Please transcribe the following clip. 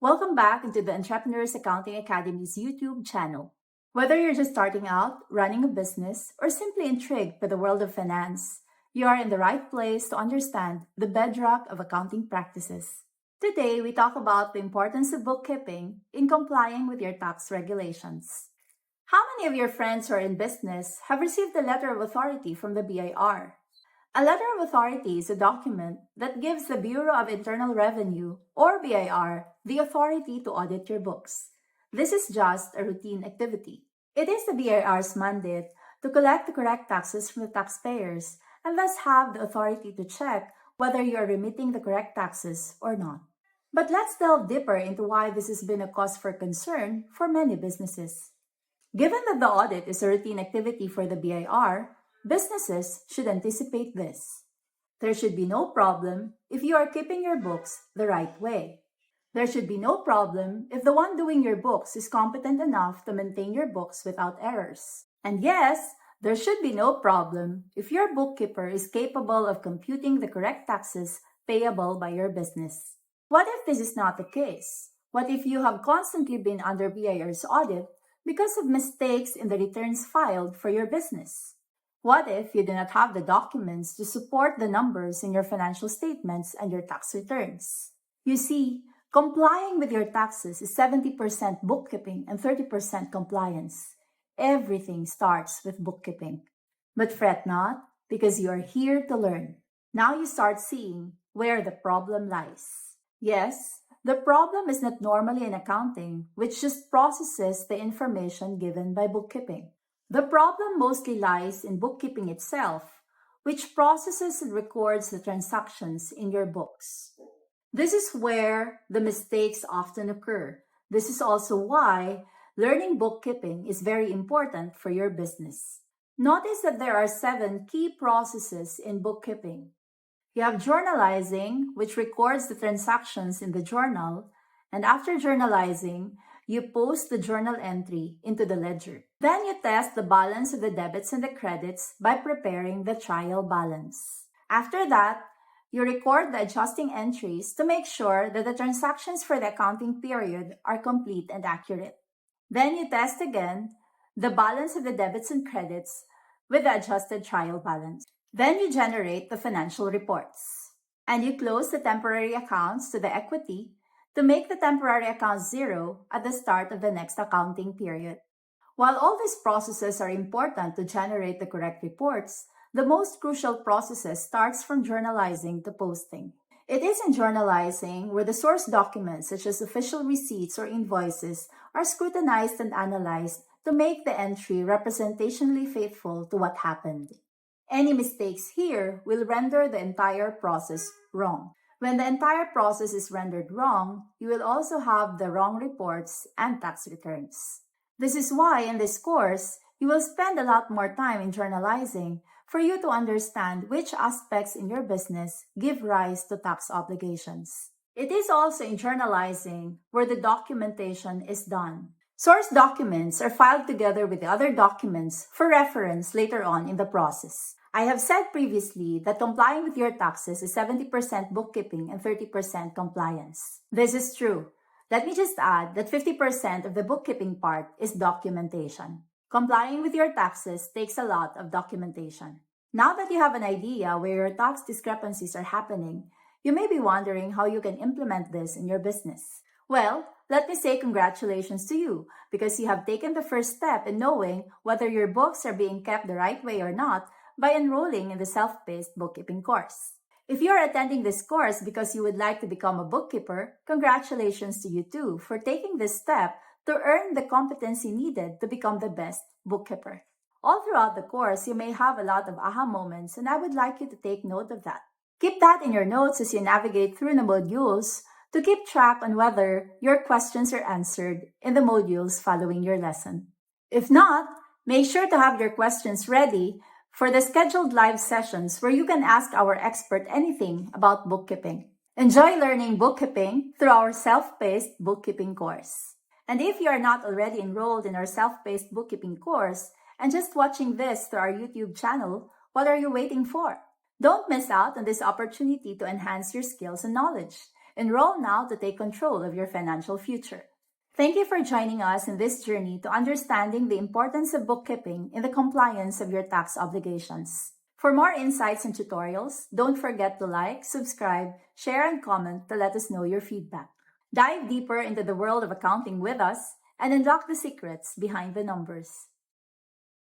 Welcome back into the Entrepreneurs Accounting Academy's YouTube channel. Whether you're just starting out, running a business, or simply intrigued by the world of finance, you are in the right place to understand the bedrock of accounting practices. Today, we talk about the importance of bookkeeping in complying with your tax regulations. How many of your friends who are in business have received a letter of authority from the BIR? A letter of authority is a document that gives the Bureau of Internal Revenue, or BIR, the authority to audit your books. This is just a routine activity. It is the BIR's mandate to collect the correct taxes from the taxpayers and thus have the authority to check whether you are remitting the correct taxes or not. But let's delve deeper into why this has been a cause for concern for many businesses. Given that the audit is a routine activity for the BIR, businesses should anticipate this. There should be no problem if you are keeping your books the right way. There should be no problem if the one doing your books is competent enough to maintain your books without errors. And yes, there should be no problem if your bookkeeper is capable of computing the correct taxes payable by your business. What if this is not the case? What if you have constantly been under BIR's audit because of mistakes in the returns filed for your business? What if you do not have the documents to support the numbers in your financial statements and your tax returns? You see, complying with your taxes is 70% bookkeeping and 30% compliance. Everything starts with bookkeeping. But fret not, because you are here to learn. Now you start seeing where the problem lies. Yes, the problem is not normally in accounting, which just processes the information given by bookkeeping. The problem mostly lies in bookkeeping itself, which processes and records the transactions in your books. This is where the mistakes often occur. This is also why learning bookkeeping is very important for your business. Notice that there are 7 key processes in bookkeeping. You have journalizing, which records the transactions in the journal, and after journalizing, you post the journal entry into the ledger. Then you test the balance of the debits and the credits by preparing the trial balance. After that, you record the adjusting entries to make sure that the transactions for the accounting period are complete and accurate. Then you test again the balance of the debits and credits with the adjusted trial balance. Then you generate the financial reports. And you close the temporary accounts to the equity to make the temporary accounts zero at the start of the next accounting period. While all these processes are important to generate the correct reports, the most crucial process starts from journalizing to posting. It is in journalizing where the source documents such as official receipts or invoices are scrutinized and analyzed to make the entry representationally faithful to what happened. Any mistakes here will render the entire process wrong. When the entire process is rendered wrong, you will also have the wrong reports and tax returns. This is why in this course, you will spend a lot more time in journalizing for you to understand which aspects in your business give rise to tax obligations. It is also in journalizing where the documentation is done. Source documents are filed together with the other documents for reference later on in the process. I have said previously that complying with your taxes is 70% bookkeeping and 30% compliance. This is true. Let me just add that 50% of the bookkeeping part is documentation. Complying with your taxes takes a lot of documentation. Now that you have an idea where your tax discrepancies are happening, you may be wondering how you can implement this in your business. Well, let me say congratulations to you because you have taken the first step in knowing whether your books are being kept the right way or not by enrolling in the self-paced bookkeeping course. If you are attending this course because you would like to become a bookkeeper, congratulations to you too for taking this step to earn the competency needed to become the best bookkeeper. All throughout the course, you may have a lot of aha moments, and I would like you to take note of that. Keep that in your notes as you navigate through the modules to keep track on whether your questions are answered in the modules following your lesson. If not, make sure to have your questions ready for the scheduled live sessions where you can ask our expert anything about bookkeeping. Enjoy learning bookkeeping through our self-paced bookkeeping course. And if you are not already enrolled in our self-paced bookkeeping course and just watching this through our YouTube channel, what are you waiting for? Don't miss out on this opportunity to enhance your skills and knowledge. Enroll now to take control of your financial future. Thank you for joining us in this journey to understanding the importance of bookkeeping in the compliance of your tax obligations. For more insights and tutorials, don't forget to like, subscribe, share, and comment to let us know your feedback. Dive deeper into the world of accounting with us and unlock the secrets behind the numbers.